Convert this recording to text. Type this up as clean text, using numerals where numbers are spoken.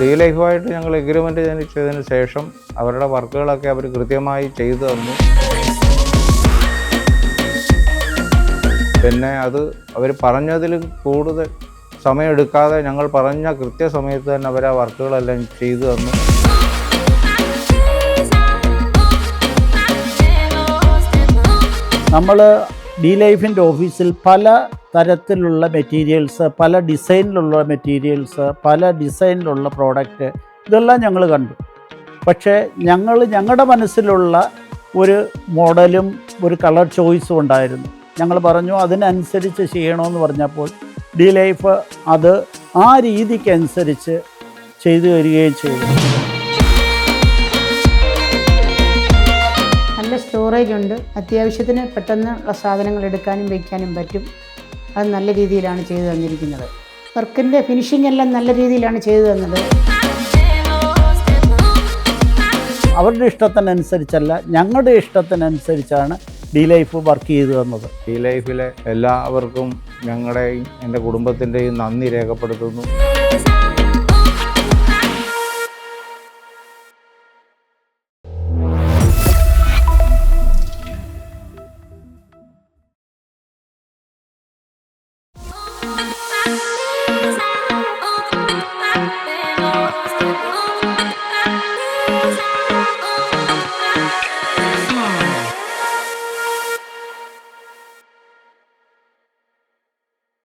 D ലൈഫുമായിട്ട് ഞങ്ങൾ agreement ചെയ്തതിന് ശേഷം അവരുടെ വർക്കുകളൊക്കെ അവർ കൃത്യമായി ചെയ്തു തന്നു. പിന്നെ അത് അവർ പറഞ്ഞതിൽ കൂടുതൽ സമയമെടുക്കാതെ ഞങ്ങൾ പറഞ്ഞ കൃത്യസമയത്ത് തന്നെ അവർ ആ വർക്കുകളെല്ലാം ചെയ്തു തന്നു. നമ്മൾ ഡി ലൈഫിൻ്റെ ഓഫീസിൽ പല തരത്തിലുള്ള മെറ്റീരിയൽസ്, പല ഡിസൈനിലുള്ള മെറ്റീരിയൽസ്, പല ഡിസൈനിലുള്ള പ്രോഡക്റ്റ് ഇതെല്ലാം ഞങ്ങൾ കണ്ടു. പക്ഷേ ഞങ്ങളുടെ മനസ്സിലുള്ള ഒരു മോഡലും ഒരു കളർ ചോയ്സും ഉണ്ടായിരുന്നു. ഞങ്ങൾ പറഞ്ഞു അതിനനുസരിച്ച് ചെയ്യണമെന്ന് പറഞ്ഞപ്പോൾ ഡി ലൈഫ് അത് ആ രീതിക്കനുസരിച്ച് ചെയ്തു തരികയും ചെയ്തു. നല്ല സ്റ്റോറേജ് ഉണ്ട്, അത്യാവശ്യത്തിന് പെട്ടെന്നുള്ള സാധനങ്ങൾ എടുക്കാനും വയ്ക്കാനും പറ്റും. അത് നല്ല രീതിയിലാണ് ചെയ്തു തന്നിരിക്കുന്നത്. വർക്കിൻ്റെ ഫിനിഷിംഗ് എല്ലാം നല്ല രീതിയിലാണ് ചെയ്തു തന്നത്. അവരുടെ ഇഷ്ടത്തിനനുസരിച്ചല്ല, ഞങ്ങളുടെ ഇഷ്ടത്തിനനുസരിച്ചാണ് ഡി ലൈഫ് വർക്ക് ചെയ്തു തന്നത്. ഡി ലൈഫിലെ എല്ലാവർക്കും ഞങ്ങളുടെയും എൻ്റെ കുടുംബത്തിൻ്റെയും നന്ദി രേഖപ്പെടുത്തുന്നു.